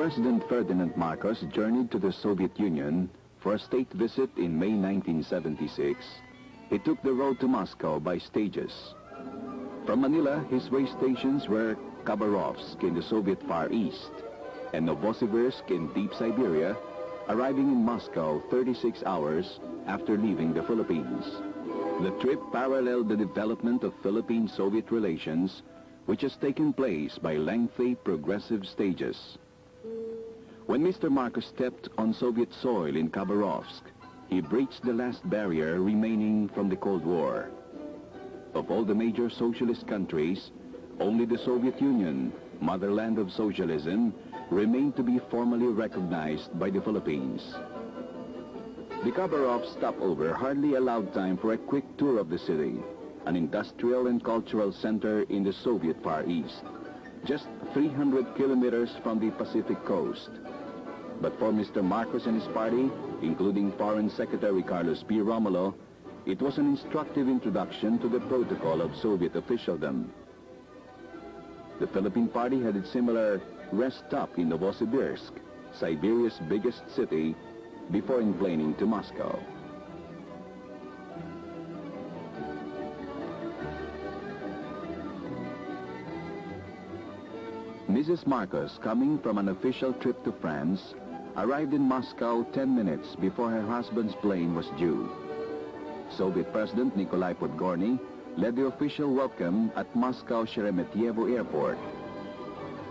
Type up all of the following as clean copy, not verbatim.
President Ferdinand Marcos journeyed to the Soviet Union for a state visit in May 1976, he took the road to Moscow by stages. From Manila, his way stations were Khabarovsk in the Soviet Far East and Novosibirsk in deep Siberia, arriving in Moscow 36 hours after leaving the Philippines. The trip paralleled the development of Philippine-Soviet relations, which has taken place by lengthy progressive stages. When Mr. Marcos stepped on Soviet soil in Khabarovsk, he breached the last barrier remaining from the Cold War. Of all the major socialist countries, only the Soviet Union, motherland of socialism, remained to be formally recognized by the Philippines. The Khabarovsk stopover hardly allowed time for a quick tour of the city, an industrial and cultural center in the Soviet Far East, just 300 kilometers from the Pacific coast. But for Mr. Marcos and his party, including Foreign Secretary Carlos P. Romulo, it was an instructive introduction to the protocol of Soviet officialdom. The Philippine party had its similar rest stop in Novosibirsk, Siberia's biggest city, before enplaning to Moscow. Mrs. Marcos, coming from an official trip to France, arrived in Moscow 10 minutes before her husband's plane was due. Soviet President Nikolai Podgorny led the official welcome at Moscow Sheremetyevo Airport.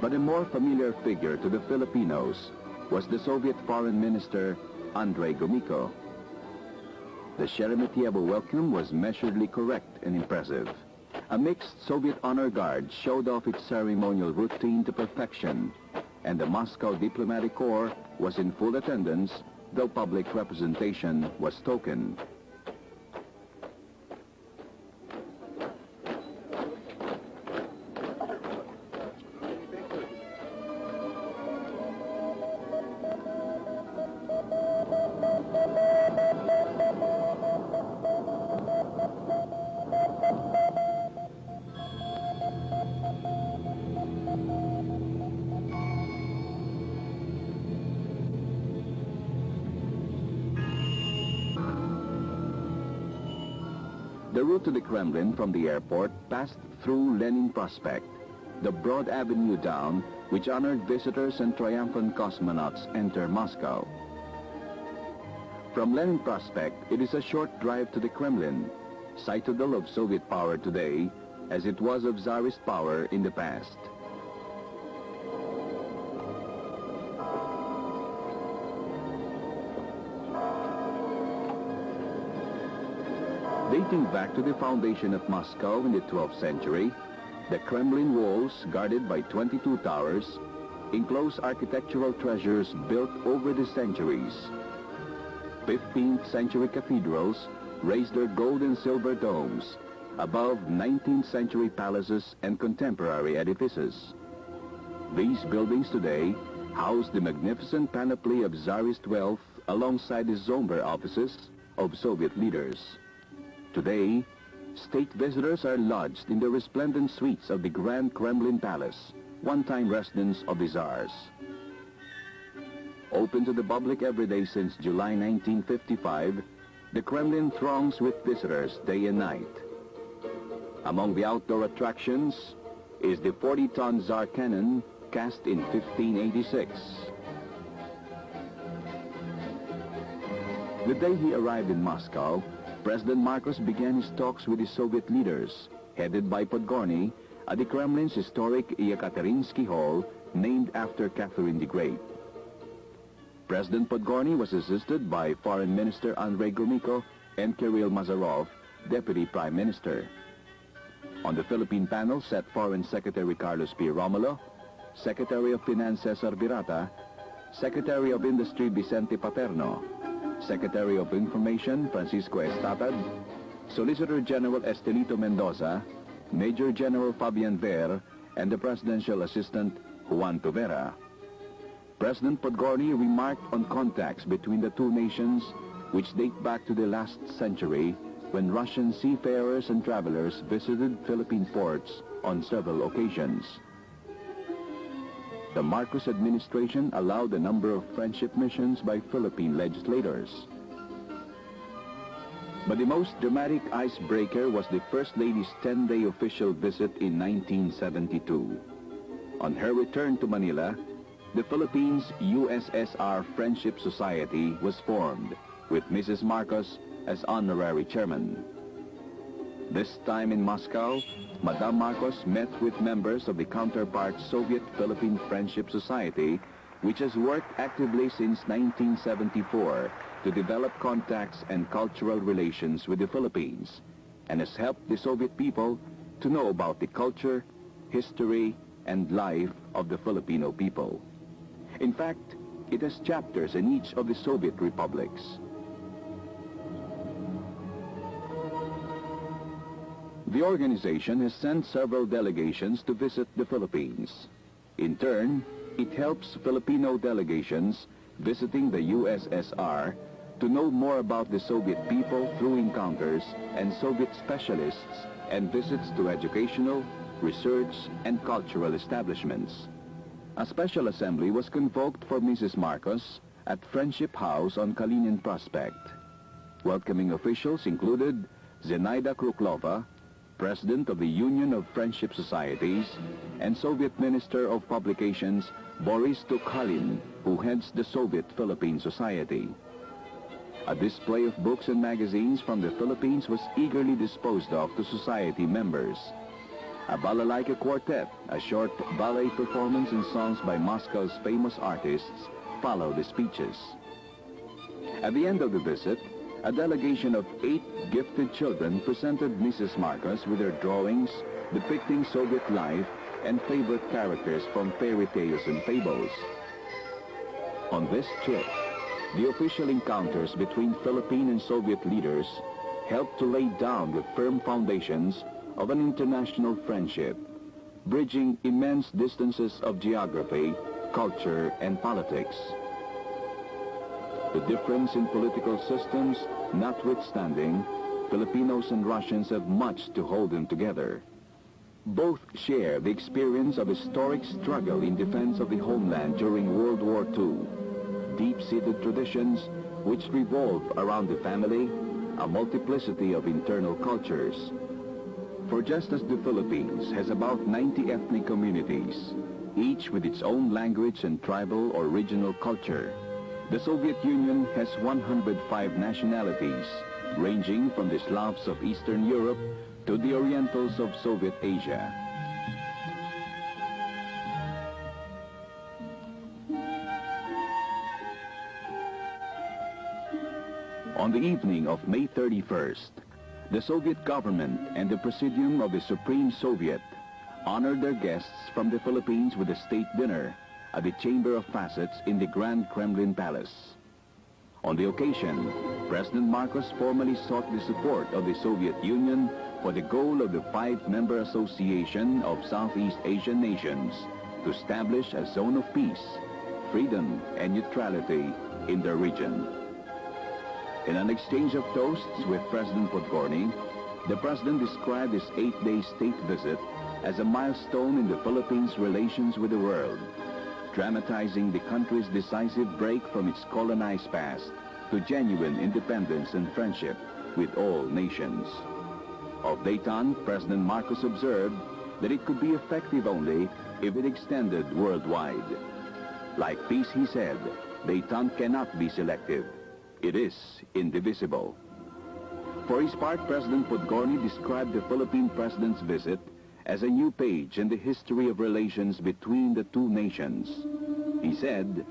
But a more familiar figure to the Filipinos was the Soviet Foreign Minister Andrei Gromyko. The Sheremetyevo welcome was measuredly correct and impressive. A mixed Soviet honor guard showed off its ceremonial routine to perfection, and the Moscow Diplomatic Corps was in full attendance, though public representation was token. The route to the Kremlin from the airport passed through Lenin Prospect, the broad avenue down which honored visitors and triumphant cosmonauts enter Moscow. From Lenin Prospect, it is a short drive to the Kremlin, citadel of Soviet power today, as it was of Tsarist power in the past. Dating back to the foundation of Moscow in the 12th century, the Kremlin walls, guarded by 22 towers, enclose architectural treasures built over the centuries. 15th century cathedrals raise their gold and silver domes above 19th century palaces and contemporary edifices. These buildings today house the magnificent panoply of Tsarist wealth alongside the somber offices of Soviet leaders. Today, state visitors are lodged in the resplendent suites of the Grand Kremlin Palace, one-time residence of the Tsars. Open to the public every day since July 1955, the Kremlin throngs with visitors day and night. Among the outdoor attractions is the 40-ton Tsar cannon cast in 1586. The day he arrived in Moscow, President Marcos began his talks with the Soviet leaders, headed by Podgorny, at the Kremlin's historic Yekaterinsky Hall, named after Catherine the Great. President Podgorny was assisted by Foreign Minister Andrei Gromyko and Kirill Mazarov, Deputy Prime Minister. On the Philippine panel sat Foreign Secretary Carlos P. Romulo, Secretary of Finance Cesar Virata, Secretary of Industry Vicente Paterno, Secretary of Information Francisco Estatad, Solicitor General Estelito Mendoza, Major General Fabian Ver, and the Presidential Assistant Juan Tovera. President Podgorny remarked on contacts between the two nations which date back to the last century when Russian seafarers and travelers visited Philippine ports on several occasions. the Marcos administration allowed a number of friendship missions by Philippine legislators. But the most dramatic icebreaker was the First Lady's 10-day official visit in 1972. On her return to Manila, the Philippines USSR Friendship Society was formed, with Mrs. Marcos as honorary chairman. This time in Moscow, Madame Marcos met with members of the counterpart Soviet-Philippine Friendship Society, which has worked actively since 1974 to develop contacts and cultural relations with the Philippines, and has helped the Soviet people to know about the culture, history, and life of the Filipino people. In fact, it has chapters in each of the Soviet republics. The organization has sent several delegations to visit the Philippines. In turn, it helps Filipino delegations visiting the USSR to know more about the Soviet people through encounters and Soviet specialists and visits to educational, research, and cultural establishments. A special assembly was convoked for Mrs. Marcos at Friendship House on Kalinin Prospect. Welcoming officials included Zenaida Kruklova, President of the Union of Friendship Societies, and Soviet Minister of Publications Boris Tukhalin, who heads the Soviet Philippine Society. A display of books and magazines from the Philippines was eagerly disposed of to society members. A balalaika quartet, a short ballet performance and songs by Moscow's famous artists, followed the speeches. At the end of the visit, a delegation of 8 gifted children presented Mrs. Marcos with their drawings depicting Soviet life and favorite characters from fairy tales and fables. On this trip, the official encounters between Philippine and Soviet leaders helped to lay down the firm foundations of an international friendship, bridging immense distances of geography, culture, and politics. The difference in political systems notwithstanding, Filipinos and Russians have much to hold them together. Both share the experience of historic struggle in defense of the homeland during World War II, deep-seated traditions which revolve around the family, a multiplicity of internal cultures. For just as the Philippines has about 90 ethnic communities, each with its own language and tribal or regional culture, the Soviet Union has 105 nationalities, ranging from the Slavs of Eastern Europe to the Orientals of Soviet Asia. On the evening of May 31st, the Soviet government and the Presidium of the Supreme Soviet honored their guests from the Philippines with a state dinner at the Chamber of Facets in the Grand Kremlin Palace. On the occasion, President Marcos formally sought the support of the Soviet Union for the goal of the 5-member Association of Southeast Asian Nations to establish a zone of peace, freedom, and neutrality in the region. In an exchange of toasts with President Podgorny, the President described his 8-day state visit as a milestone in the Philippines' relations with the world, dramatizing the country's decisive break from its colonized past to genuine independence and friendship with all nations. Of détente, President Marcos observed that it could be effective only if it extended worldwide. Like peace, he said, détente cannot be selective. It is indivisible. For his part, President Podgorny described the Philippine President's visit as a new page in the history of relations between the two nations. He said,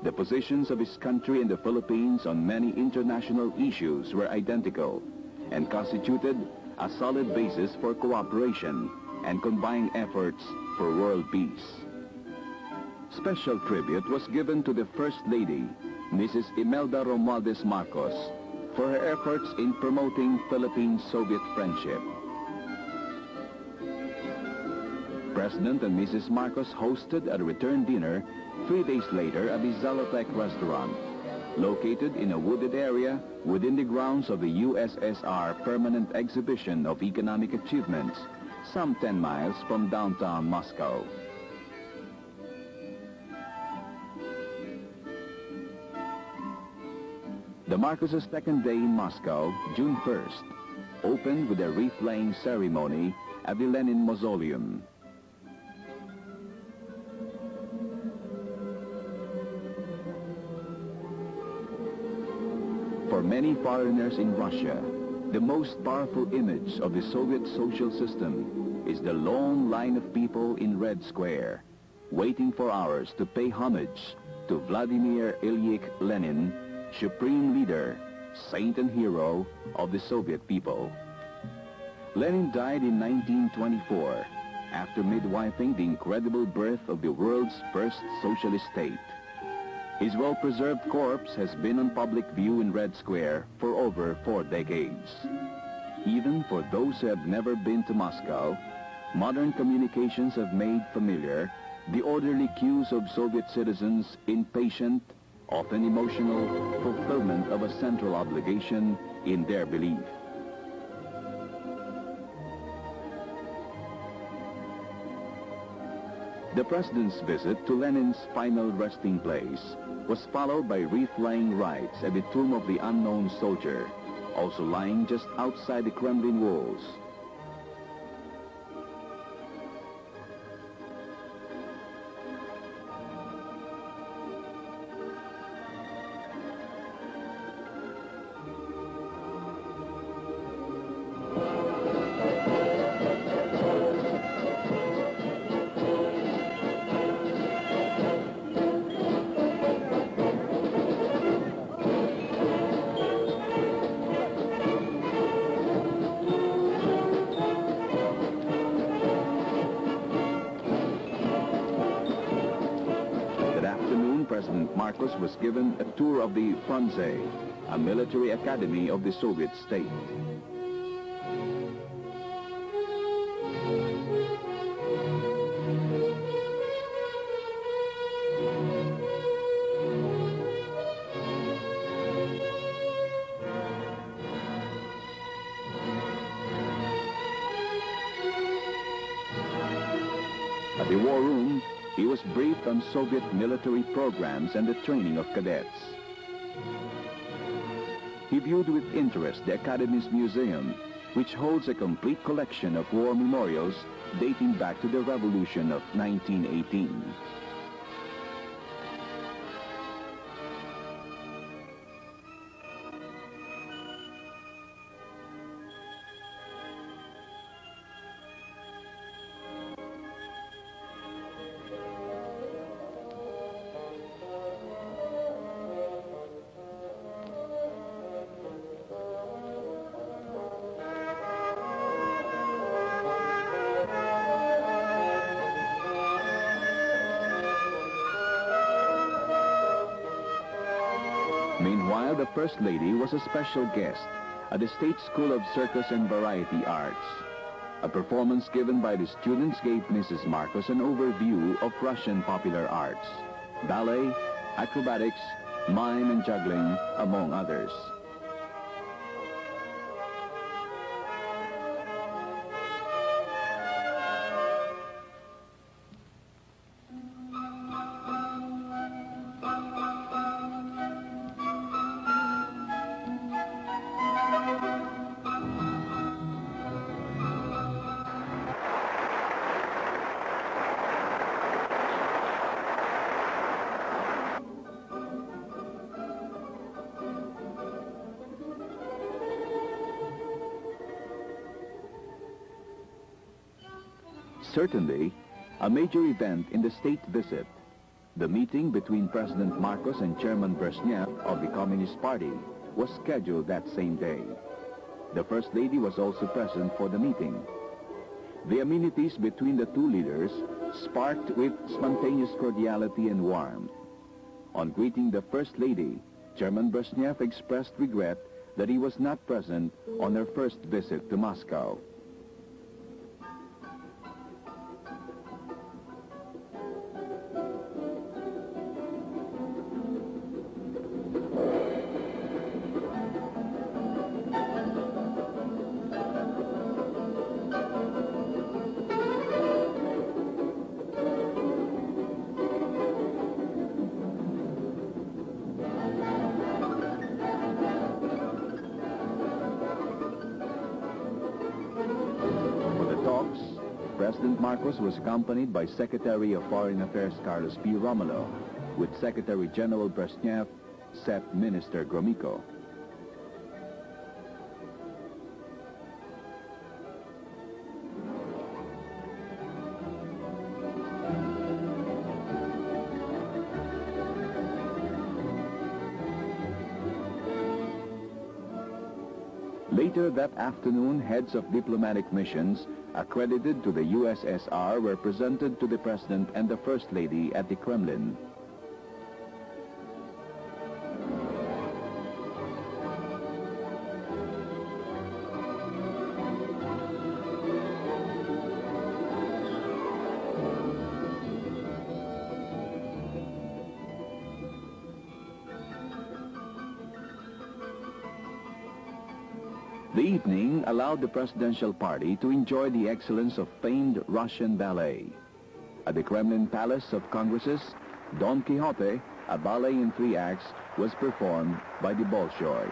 the positions of his country and the Philippines on many international issues were identical and constituted a solid basis for cooperation and combined efforts for world peace. Special tribute was given to the First Lady, Mrs. Imelda Romualdez Marcos, for her efforts in promoting Philippine-Soviet friendship. President and Mrs. Marcos hosted a return dinner 3 days later at the Zalotech restaurant, located in a wooded area within the grounds of the USSR Permanent Exhibition of Economic Achievements, some 10 miles from downtown Moscow. The Marcoses' second day in Moscow, June 1st, opened with a wreath-laying ceremony at the Lenin Mausoleum. For many foreigners in Russia, the most powerful image of the Soviet social system is the long line of people in Red Square, waiting for hours to pay homage to Vladimir Ilyich Lenin, supreme leader, saint and hero of the Soviet people. Lenin died in 1924 after midwifing the incredible birth of the world's first socialist state. His well-preserved corpse has been on public view in Red Square for over 4 decades. Even for those who have never been to Moscow, modern communications have made familiar the orderly queues of Soviet citizens in patient, often emotional, fulfillment of a central obligation in their belief. The President's visit to Lenin's final resting place was followed by wreath-laying rites at the tomb of the unknown soldier, also lying just outside the Kremlin walls. President Marcos was given a tour of the Frunze, a military academy of the Soviet state. At the war room, he was briefed on Soviet military programs and the training of cadets. He viewed with interest the Academy's museum, which holds a complete collection of war memorials dating back to the Revolution of 1918. Meanwhile, the First Lady was a special guest at the State School of Circus and Variety Arts. A performance given by the students gave Mrs. Marcos an overview of Russian popular arts, ballet, acrobatics, mime and juggling, among others. Certainly, a major event in the state visit, the meeting between President Marcos and Chairman Brezhnev of the Communist Party, was scheduled that same day. The First Lady was also present for the meeting. The amenities between the two leaders sparked with spontaneous cordiality and warmth. On greeting the First Lady, Chairman Brezhnev expressed regret that he was not present on her first visit to Moscow. President Marcos was accompanied by Secretary of Foreign Affairs Carlos P. Romulo, with Secretary General Brezhnev, CEP Minister Gromyko. Later that afternoon, heads of diplomatic missions accredited to the USSR were presented to the President and the First Lady at the Kremlin. The evening allowed the presidential party to enjoy the excellence of famed Russian ballet. At the Kremlin Palace of Congresses, Don Quixote, a ballet in 3 acts, was performed by the Bolshoi.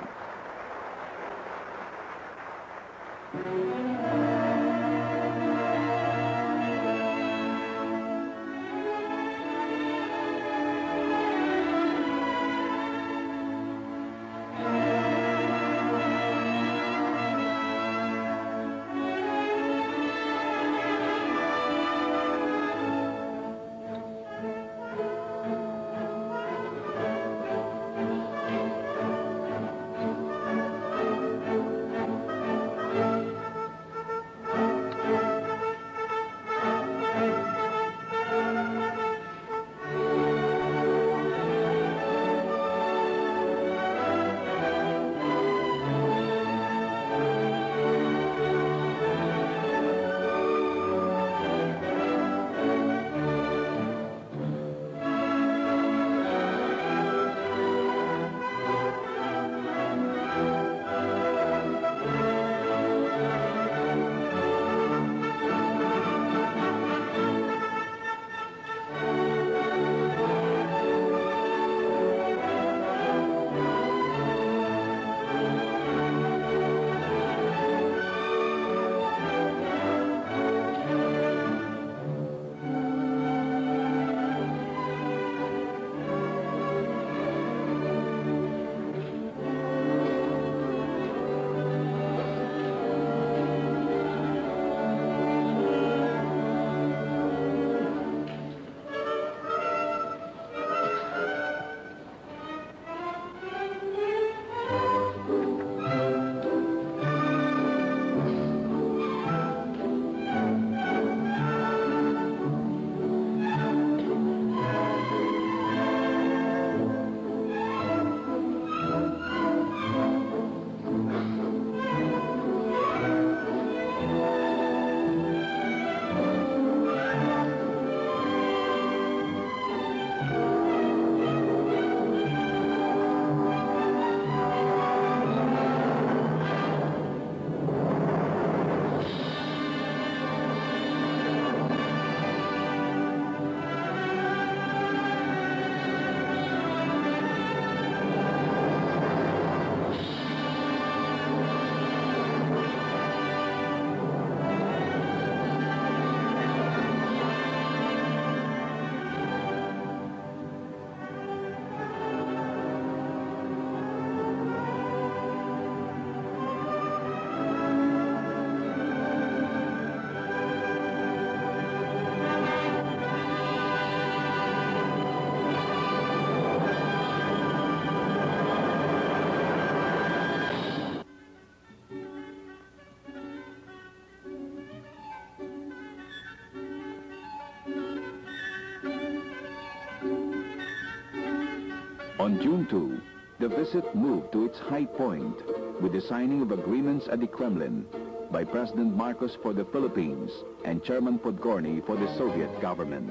On June 2, the visit moved to its high point with the signing of agreements at the Kremlin by President Marcos for the Philippines and Chairman Podgorny for the Soviet government.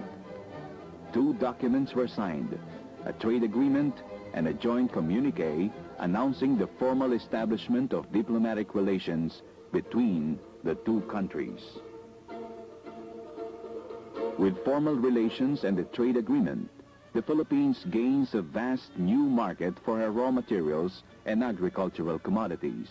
2 documents were signed, a trade agreement and a joint communique announcing the formal establishment of diplomatic relations between the 2 countries. With formal relations and the trade agreement, the Philippines gains a vast new market for her raw materials and agricultural commodities.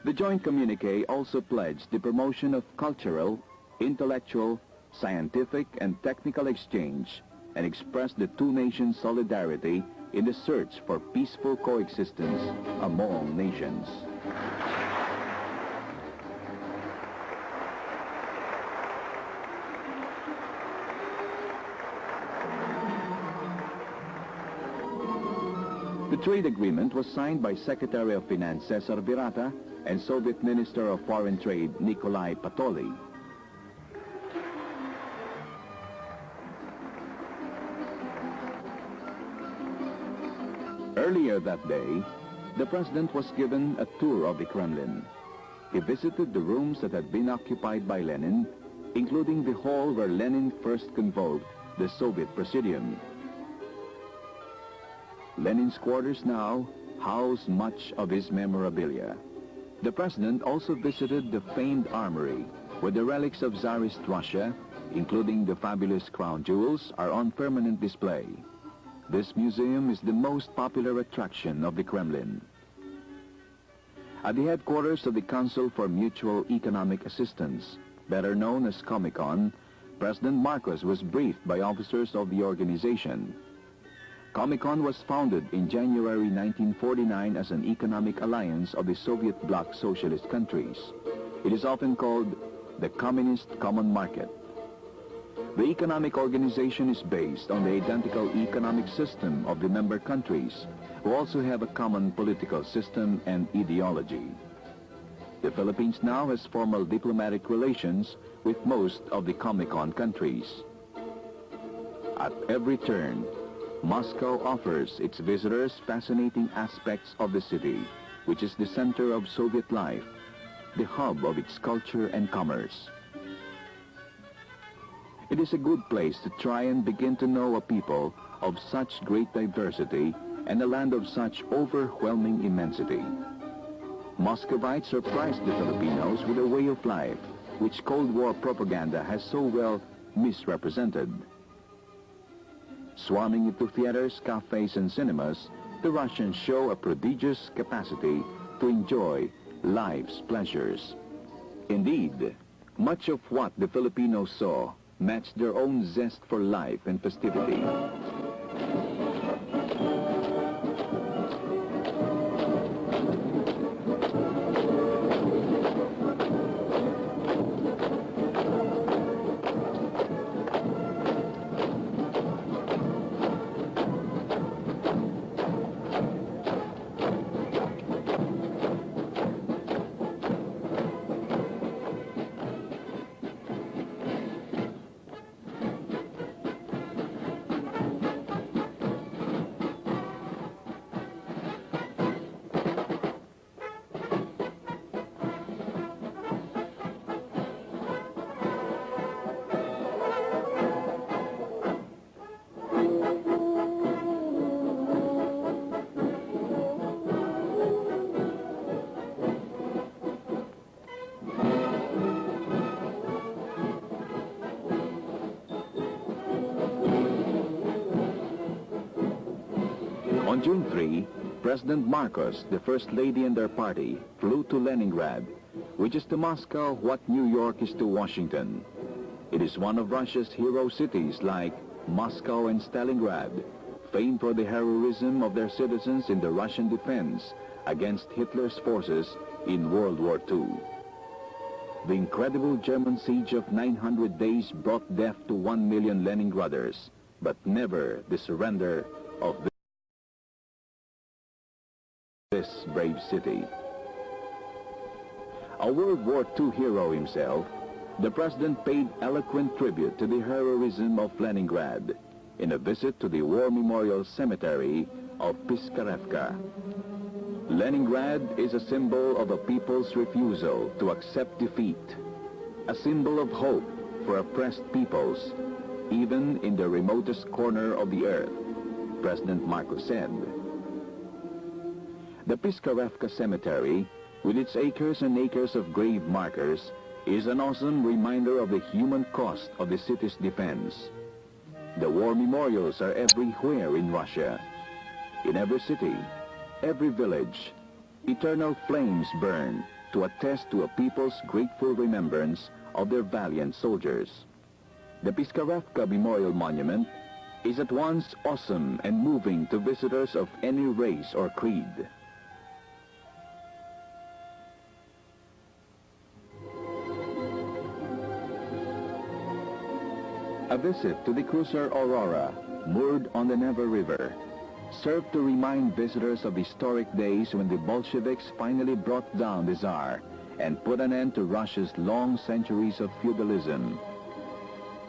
The joint communique also pledged the promotion of cultural, intellectual, scientific, and technical exchange, and expressed the two nations' solidarity in the search for peaceful coexistence among nations. The trade agreement was signed by Secretary of Finance Cesar Virata and Soviet Minister of Foreign Trade Nikolai Patoli. Earlier that day, the President was given a tour of the Kremlin. He visited the rooms that had been occupied by Lenin, including the hall where Lenin first convoked the Soviet Presidium. Lenin's quarters now house much of his memorabilia. The President also visited the famed armory, where the relics of Tsarist Russia, including the fabulous crown jewels, are on permanent display. This museum is the most popular attraction of the Kremlin. At the headquarters of the Council for Mutual Economic Assistance, better known as Comecon, President Marcos was briefed by officers of the organization. Comecon was founded in January 1949 as an economic alliance of the Soviet bloc socialist countries. It is often called the Communist Common Market. The economic organization is based on the identical economic system of the member countries, who also have a common political system and ideology. The Philippines now has formal diplomatic relations with most of the Comecon countries. At every turn, Moscow offers its visitors fascinating aspects of the city, which is the center of Soviet life, the hub of its culture and commerce. It is a good place to try and begin to know a people of such great diversity and a land of such overwhelming immensity. Muscovites surprised the Filipinos with a way of life which Cold War propaganda has so well misrepresented. Swarming into theaters, cafes, and cinemas, the Russians show a prodigious capacity to enjoy life's pleasures. Indeed, much of what the Filipinos saw matched their own zest for life and festivity. On June 3, President Marcos, the First Lady and their party, flew to Leningrad, which is to Moscow what New York is to Washington. It is one of Russia's hero cities like Moscow and Stalingrad, famed for the heroism of their citizens in the Russian defense against Hitler's forces in World War II. The incredible German siege of 900 days brought death to 1 million Leningraders, but never the surrender of this brave city. A World War II hero himself, the President paid eloquent tribute to the heroism of Leningrad in a visit to the War Memorial Cemetery of Piskarevka. Leningrad is a symbol of a people's refusal to accept defeat, a symbol of hope for oppressed peoples, even in the remotest corner of the earth, President Marcos said. The Piskarevka Cemetery, with its acres and acres of grave markers, is an awesome reminder of the human cost of the city's defense. The war memorials are everywhere in Russia. In every city, every village, eternal flames burn to attest to a people's grateful remembrance of their valiant soldiers. The Piskarevka Memorial Monument is at once awesome and moving to visitors of any race or creed. A visit to the cruiser Aurora, moored on the Neva River, served to remind visitors of the historic days when the Bolsheviks finally brought down the Tsar and put an end to Russia's long centuries of feudalism.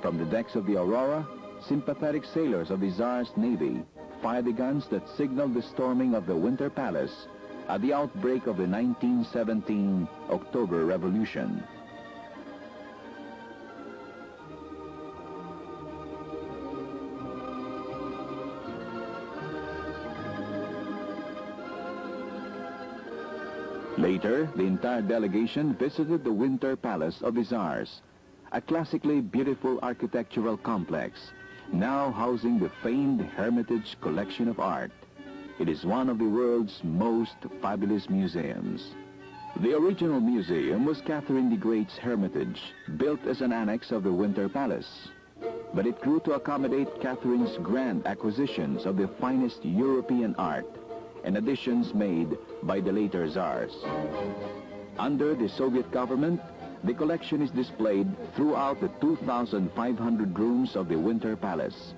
From the decks of the Aurora, sympathetic sailors of the Tsar's navy fired the guns that signaled the storming of the Winter Palace at the outbreak of the 1917 October Revolution. Later, the entire delegation visited the Winter Palace of the Tsars, a classically beautiful architectural complex, now housing the famed Hermitage collection of art. It is one of the world's most fabulous museums. The original museum was Catherine the Great's Hermitage, built as an annex of the Winter Palace. But it grew to accommodate Catherine's grand acquisitions of the finest European art and additions made by the later Tsars. Under the Soviet government, the collection is displayed throughout the 2,500 rooms of the Winter Palace.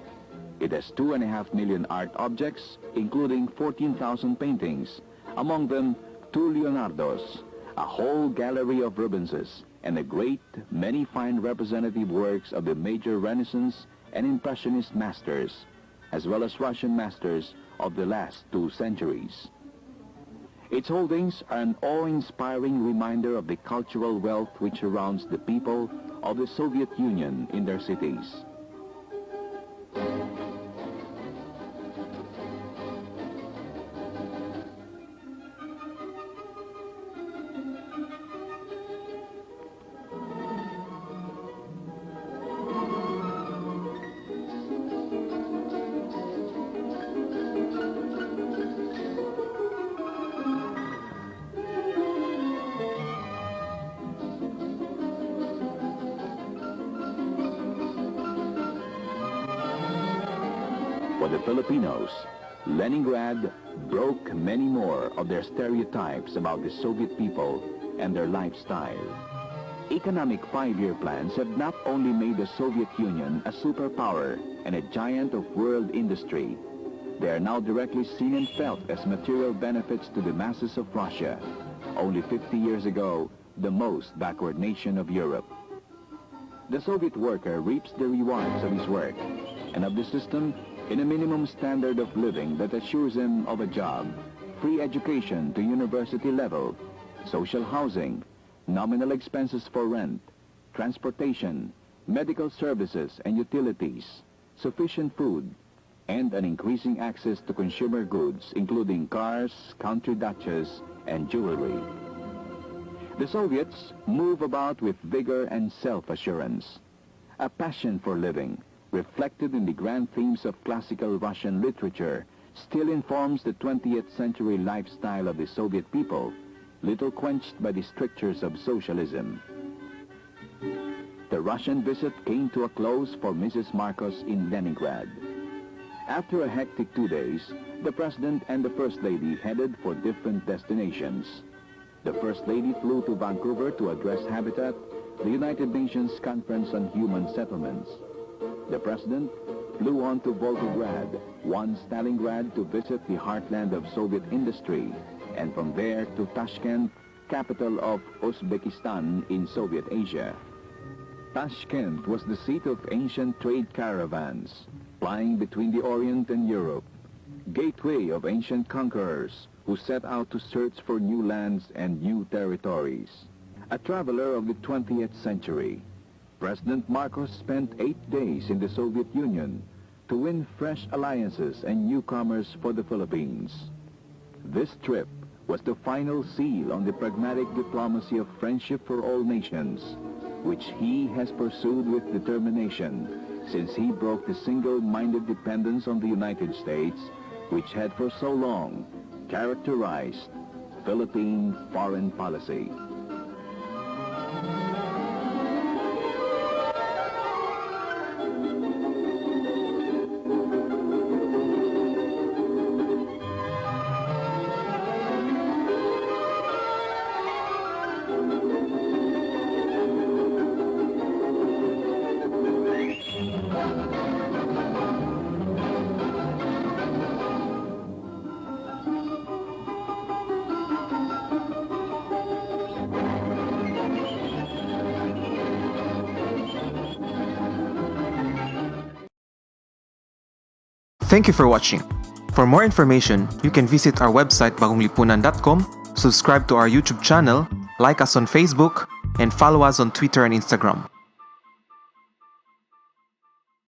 It has 2.5 million art objects, including 14,000 paintings, among them 2 Leonardos, a whole gallery of Rubenses, and a great many fine representative works of the major Renaissance and Impressionist masters, as well as Russian masters of the last 2 centuries. Its holdings are an awe-inspiring reminder of the cultural wealth which surrounds the people of the Soviet Union in their cities. For the Filipinos, Leningrad broke many more of their stereotypes about the Soviet people and their lifestyle. Economic 5-year plans have not only made the Soviet Union a superpower and a giant of world industry, they are now directly seen and felt as material benefits to the masses of Russia, only 50 years ago, the most backward nation of Europe. The Soviet worker reaps the rewards of his work and of the system in a minimum standard of living that assures him of a job, free education to university level, social housing, nominal expenses for rent, transportation, medical services and utilities, sufficient food, and an increasing access to consumer goods, including cars, country duchess, and jewelry. The Soviets move about with vigor and self-assurance, a passion for living, reflected in the grand themes of classical Russian literature, still informs the 20th century lifestyle of the Soviet people, little quenched by the strictures of socialism. The Russian visit came to a close for Mrs. Marcos in Leningrad. After a hectic 2 days, the President and the First Lady headed for different destinations. The First Lady flew to Vancouver to address Habitat, the United Nations Conference on Human Settlements. The President flew on to Volgograd, once Stalingrad, to visit the heartland of Soviet industry, and from there to Tashkent, capital of Uzbekistan in Soviet Asia. Tashkent was the seat of ancient trade caravans, plying between the Orient and Europe, gateway of ancient conquerors who set out to search for new lands and new territories. A traveler of the 20th century, President Marcos spent 8 days in the Soviet Union to win fresh alliances and newcomers for the Philippines. This trip was the final seal on the pragmatic diplomacy of friendship for all nations, which he has pursued with determination since he broke the single-minded dependence on the United States, which had for so long characterized Philippine foreign policy. Thank you for watching. For more information, you can visit our website bagonglipunan.com, subscribe to our YouTube channel, like us on Facebook, and follow us on Twitter and Instagram.